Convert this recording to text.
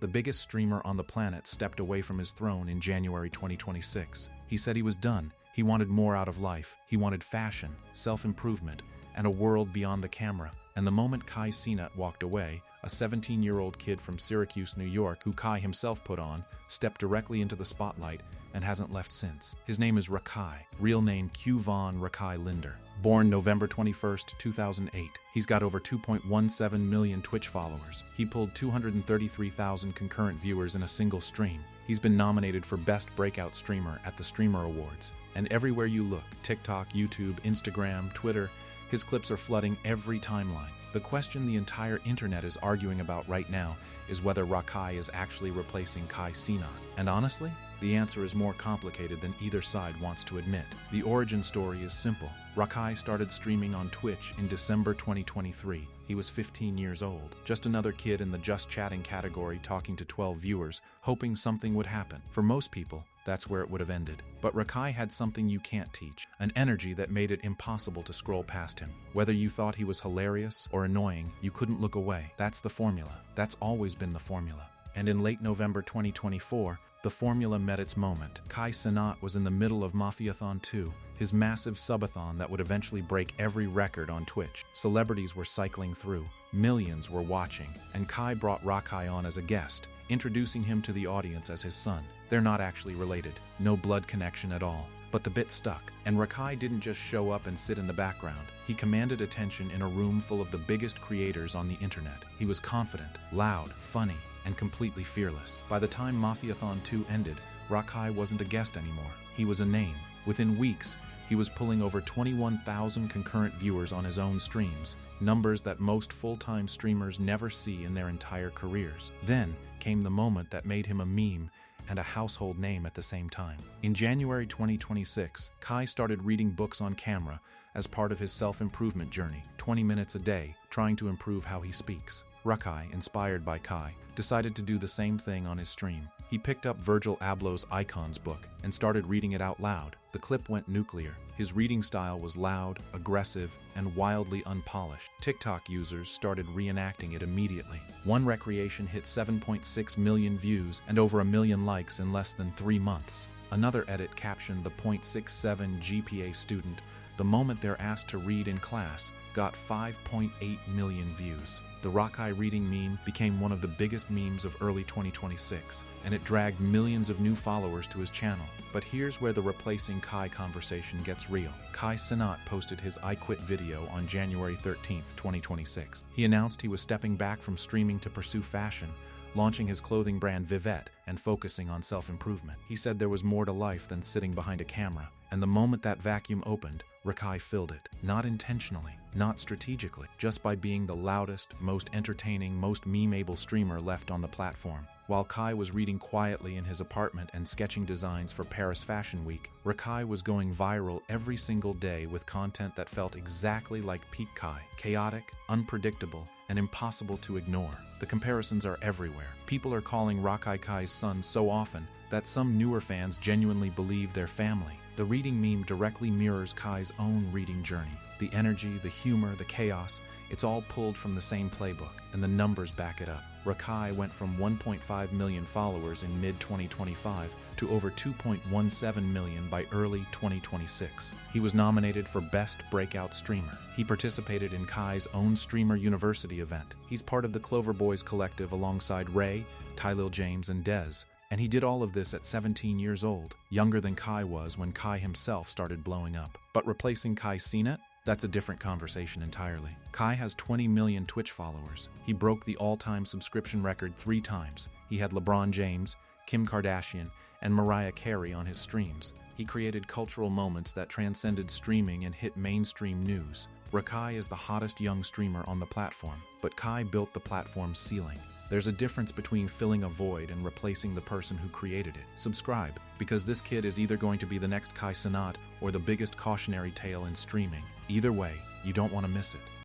the biggest streamer on the planet, stepped away from his throne in January 2026. He said he was done. He wanted more out of life. He wanted fashion, self-improvement, and a world beyond the camera. And the moment Cenat walked away, a 17-year-old kid from Syracuse, New York, who Kai himself put on, stepped directly into the spotlight and hasn't left since. His name is Rakai, real name Q Von Rakai Linder. Born November 21, 2008. He's got over 2.17 million Twitch followers. He pulled 233,000 concurrent viewers in a single stream. He's been nominated for Best Breakout Streamer at the Streamer Awards. And everywhere you look, TikTok, YouTube, Instagram, Twitter, his clips are flooding every timeline. The question the entire internet is arguing about right now is whether Rakai is actually replacing Cenat. And honestly, the answer is more complicated than either side wants to admit. The origin story is simple. Rakai started streaming on Twitch in December 2023. He was 15 years old, just another kid in the just chatting category talking to 12 viewers, hoping something would happen. For most people, that's where it would have ended. But Rakai had something you can't teach, an energy that made it impossible to scroll past him. Whether you thought he was hilarious or annoying, you couldn't look away. That's the formula. That's always been the formula. And in late November 2024, the formula met its moment. Cenat was in the middle of Mafiathon 2, his massive subathon that would eventually break every record on Twitch. Celebrities were cycling through, millions were watching, and Kai brought Rakai on as a guest, introducing him to the audience as his son. They're not actually related, no blood connection at all. But the bit stuck, and Rakai didn't just show up and sit in the background. He commanded attention in a room full of the biggest creators on the internet. He was confident, loud, funny, and completely fearless. By the time Mafiathon 2 ended, Rakai wasn't a guest anymore. He was a name. Within weeks, he was pulling over 21,000 concurrent viewers on his own streams, numbers that most full-time streamers never see in their entire careers. Then came the moment that made him a meme and a household name at the same time. In January 2026, Kai started reading books on camera as part of his self-improvement journey, 20 minutes a day, trying to improve how he speaks. Rakai, inspired by Kai, decided to do the same thing on his stream. He picked up Virgil Abloh's Icons book and started reading it out loud. The clip went nuclear. His reading style was loud, aggressive, and wildly unpolished. TikTok users started reenacting it immediately. One recreation hit 7.6 million views and over 1 million likes in less than 3 months. Another edit captioned the .67 GPA student the moment they're asked to read in class got 5.8 million views. The Rakai reading meme became one of the biggest memes of early 2026, and it dragged millions of new followers to his channel. But here's where the replacing Kai conversation gets real. Cenat posted his I Quit video on January 13, 2026. He announced he was stepping back from streaming to pursue fashion, launching his clothing brand Vivette and focusing on self-improvement. He said there was more to life than sitting behind a camera, and the moment that vacuum opened, Rakai filled it. Not intentionally, not strategically, just by being the loudest, most entertaining, most meme-able streamer left on the platform. While Kai was reading quietly in his apartment and sketching designs for Paris Fashion Week, Rakai was going viral every single day with content that felt exactly like peak Kai. Chaotic, unpredictable, and impossible to ignore. The comparisons are everywhere. People are calling Rakai Kai's son so often that some newer fans genuinely believe they're family. The reading meme directly mirrors Kai's own reading journey. The energy, the humor, the chaos, it's all pulled from the same playbook, and the numbers back it up. Rakai went from 1.5 million followers in mid-2025 to over 2.17 million by early 2026. He was nominated for Best Breakout Streamer. He participated in Kai's own Streamer University event. He's part of the Clover Boys collective alongside Ray, Tylil James, and Dez. And he did all of this at 17 years old, younger than Kai was when Kai himself started blowing up. But replacing Cenat? That's a different conversation entirely. Kai has 20 million Twitch followers. He broke the all-time subscription record 3 times. He had LeBron James, Kim Kardashian, and Mariah Carey on his streams. He created cultural moments that transcended streaming and hit mainstream news. Rakai is the hottest young streamer on the platform, but Kai built the platform's ceiling. There's a difference between filling a void and replacing the person who created it. Subscribe, because this kid is either going to be the next Cenat or the biggest cautionary tale in streaming. Either way, you don't want to miss it.